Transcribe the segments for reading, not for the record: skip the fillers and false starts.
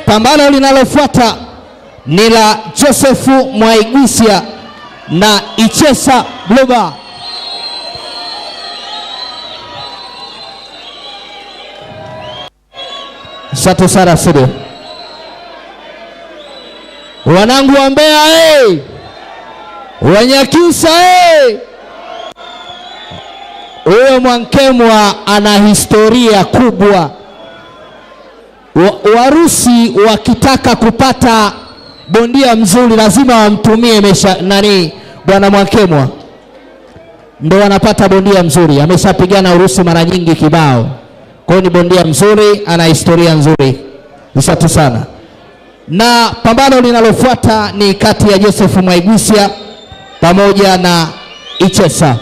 Pambano linalofuata ni la Joseph Mwaigwisya na Ichesa Bluba. Asante sana studio. Wanangu wa Mbeya, Wanyakyusa, huyo Mwankemwa ana historia kubwa. Warusi wakitaka kupata bondia mzuri lazima wamtumie bwana Mwankemwa, ndio wanapata bondia mzuri. Ameshapigana Urusi mara nyingi kibao, kwa hiyo ni bondia mzuri, ana historia nzuri. Asante sana. Na pambano linalofuata ni kati ya Joseph Mwaigwisya pamoja na Ichesa.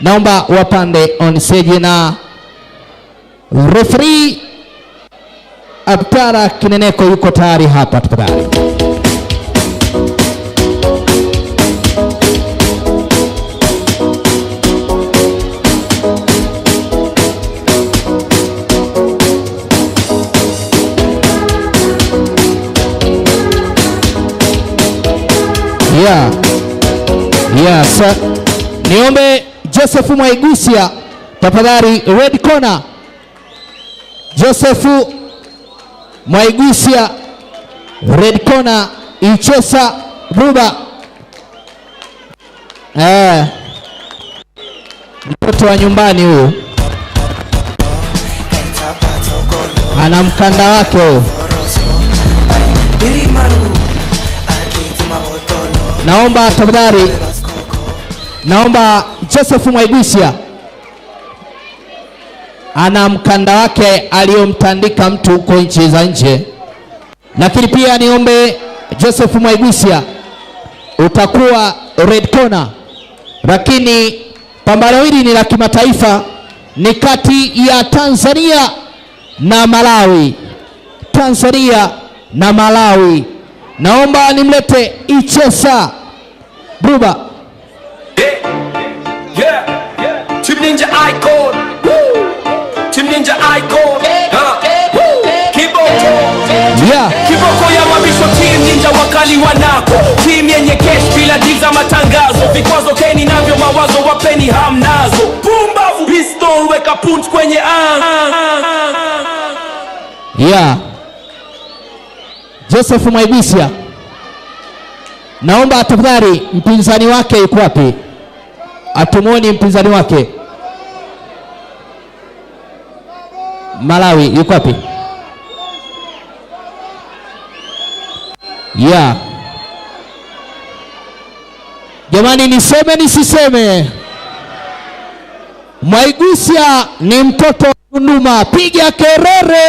Naomba wapande on stage na referee Abdara Kineneko yuko tayari hapa tafadhali. Sir. Niombe Joseph Mwaigwisya tafadhali, red corner. Joseph Mwaigwisya red corner, Ichesa Bluba. Mtoto wa nyumbani huyu, ana mkanda wake huyu. Naomba tafadhali, naomba Joseph Mwaigwisya ana mkanda wake aliyomtandika mtu huko nchi za nje. Lakini pia niombe Joseph Mwaigwisya utakuwa red corner. Lakini pambano hili ni la kimataifa, ni kati ya Tanzania na Malawi. Tanzania na Malawi. Naomba nimlete Ichesa Bluba. Team Ninja Icon. Team Ninja Icon. Kiboko ya mabisho, Team Ninja wakali wanako. Team yenye cash bila deal za matangazo. Vikwazo keni navyo mawazo wapeni hamnazo. Pumbavu pistol weka punch kwenye Joseph Mwaigwisya, naomba tafadhali, mpinzani wake yuko wapi? Atumoni mpinzani wake. Malawi yuko wapi? Jamani, niseme nisiseme, Mwaigwisya ni mtoto wa Tunduma. Piga kerere.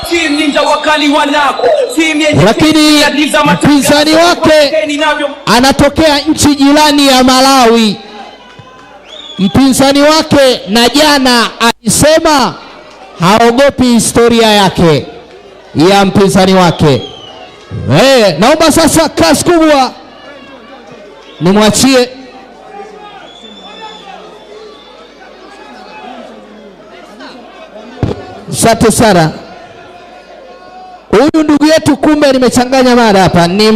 Team Ninja wakali wanako. Lakini mpinzani wake anatokea nchi jirani ya Malawi. Mpinzani wake na jana alisema haogopi historia yake ya mpinzani wake. Naomba sasa kasi kubwa nimwachie Asante sana. Huyu ndugu yetu, kumbe nimechanganya mada hapa, ni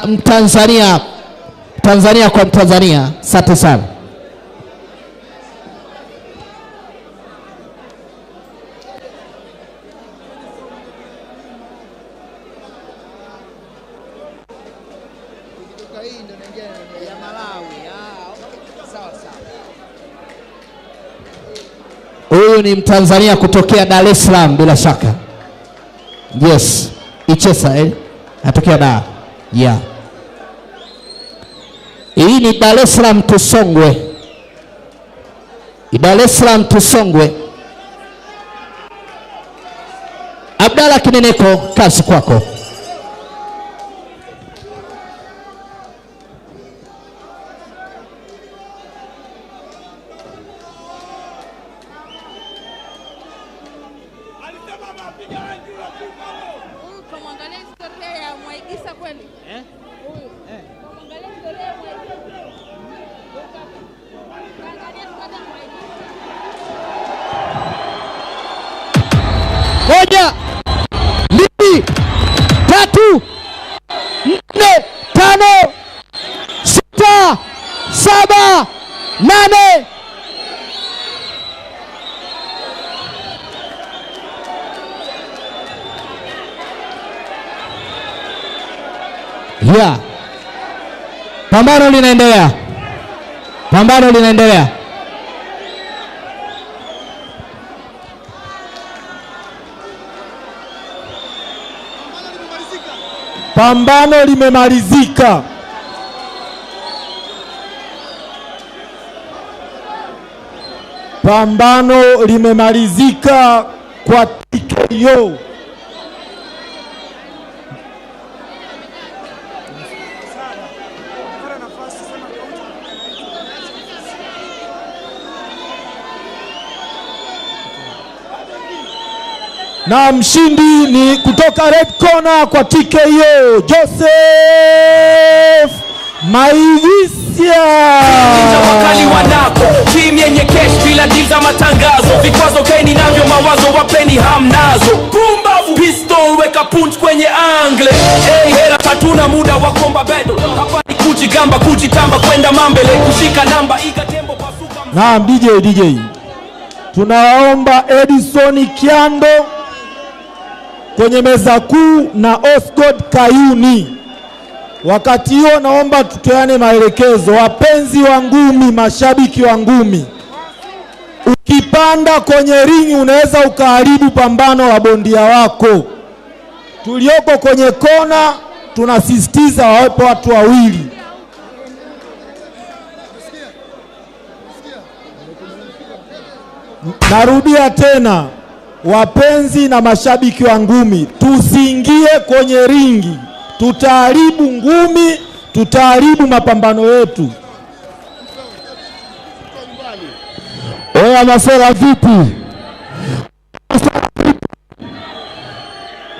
Mtanzania, Tanzania kwa Mtanzania. Asante sana. Huyu ni Mtanzania kutokea Dar es Salaam bila shaka. Yes, Ichesa atokea Dar. Hii ni Dar es Salaam to Songwe. Dar es Salaam to Songwe. Abdalla Kineneko, kazi kwako. 1, 2, 3, 4, 5, 6, 7, 8. Yeah. Pambano linaendelea. Pambano linaendelea. Pambano limemalizika. Pambano limemalizika kwa TKO. Na mshindi ni kutoka red corner kwa TKO, Joseph Maivisia. Ninja wakali wanako, team yenye cash bila deal za matangazo. Vikwazo keni navyo mawazo wapeni hamnazo. Pumbavu pistol weka punch kwenye angle. Hela hatuna muda wa komba battle. Hapa ni kujigamba kujitamba kwenda mambele. Kushika namba iga tembo pasuka. Naam, DJ. Tunaomba Edison Kiando kwenye meza kuu na Osgood Kayuni. Wakati huo naomba tutoane maelekezo. Wapenzi wa ngumi, mashabiki wa ngumi, ukipanda kwenye ringi unaweza ukaharibu pambano la bondia wako. Tulioko kwenye kona tunasisitiza wawepo watu wawili. Narudia tena, wapenzi na mashabiki wa ngumi, tusiingie kwenye ringi, tutaharibu ngumi, tutaharibu mapambano yetu. Oya masela vipi?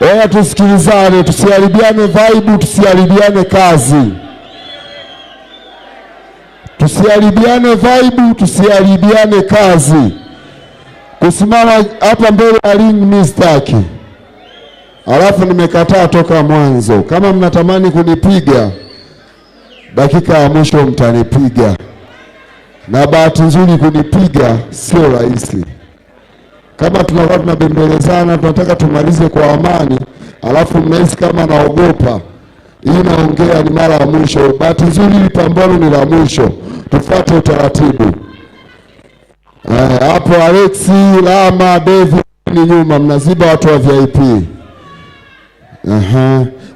Oya tusikilizane, tusiharibiane vibe, tusiharibiane kazi. Tusiharibiane vibe, tusiharibiane kazi. Kusimama hapa mbele ya ring mimi sitaki. Alafu nimekataa toka mwanzo. Kama mnatamani kunipiga, dakika ya mwisho mtanipiga. Na bahati nzuri kunipiga sio rahisi. Kama tunakuwa tunabembelezana, tunataka tumalize kwa amani, alafu mnahisi kama naogopa. Hii naongea ni mara ya mwisho. Bahati nzuri hili pambano ni la mwisho. Tufuate utaratibu. Hapo Alexi, Lama, David ni nyuma, mnaziba watu wa VIP.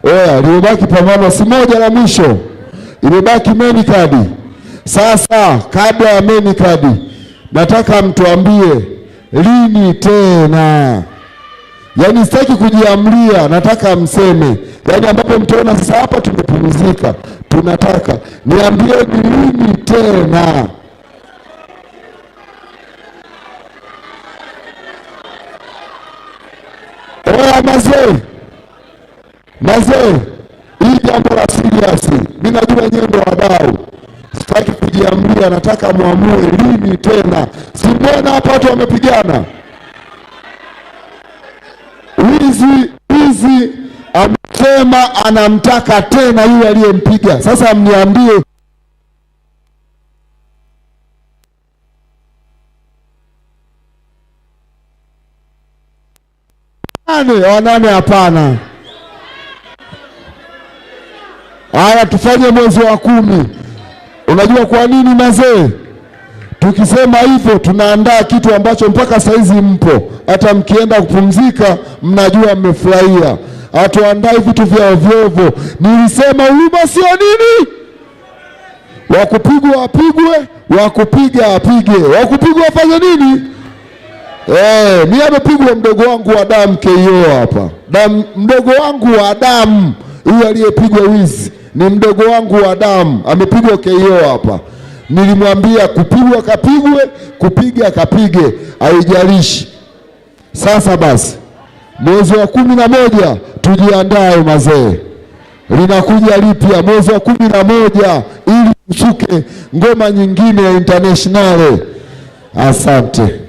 Oya, limebaki pambano si moja la mwisho. Imebaki main card. Sasa kabla ya main card, nataka mtuambie lini tena. Yaani sitaki kujiamlia, nataka mseme. Yaani ambapo mtaona sasa hapa tumepumzika, tunataka niambie ni lini tena. Oya mazee, hii jambo la serious. Mimi najua nyinyi ndio wadau. Sitaki kujiamlia, nataka muamue lini tena. Si mbona hapa watu wamepigana? Wizi amesema anamtaka tena yule aliyempiga. Sasa mniambie wanane? Hapana. Haya, tufanye mwezi wa 10. Unajua kwa nini mazee? Tukisema hivyo tunaandaa kitu ambacho mpaka saizi mpo. Hata mkienda kupumzika mnajua mmefurahia. Hatuandai vitu vya ovyo. Nilisema huruma sio nini? Wakupigwa wapigwe, wakupiga apige. Wakupigwa wafanye nini? Mimi amepigwa mdogo wangu wa damu KO hapa. Mdogo wangu wa damu, huyu aliyepigwa wizi ni mdogo wangu wa damu, amepigwa KO hapa. Nilimwambia kupigwa kapigwe, kupiga kapige, haijalishi. Sasa basi, mwezi wa 11 tujiandae mazee. Linakuja lipya mwezi wa 11 ili tusuke ngoma nyingine ya international. Asante.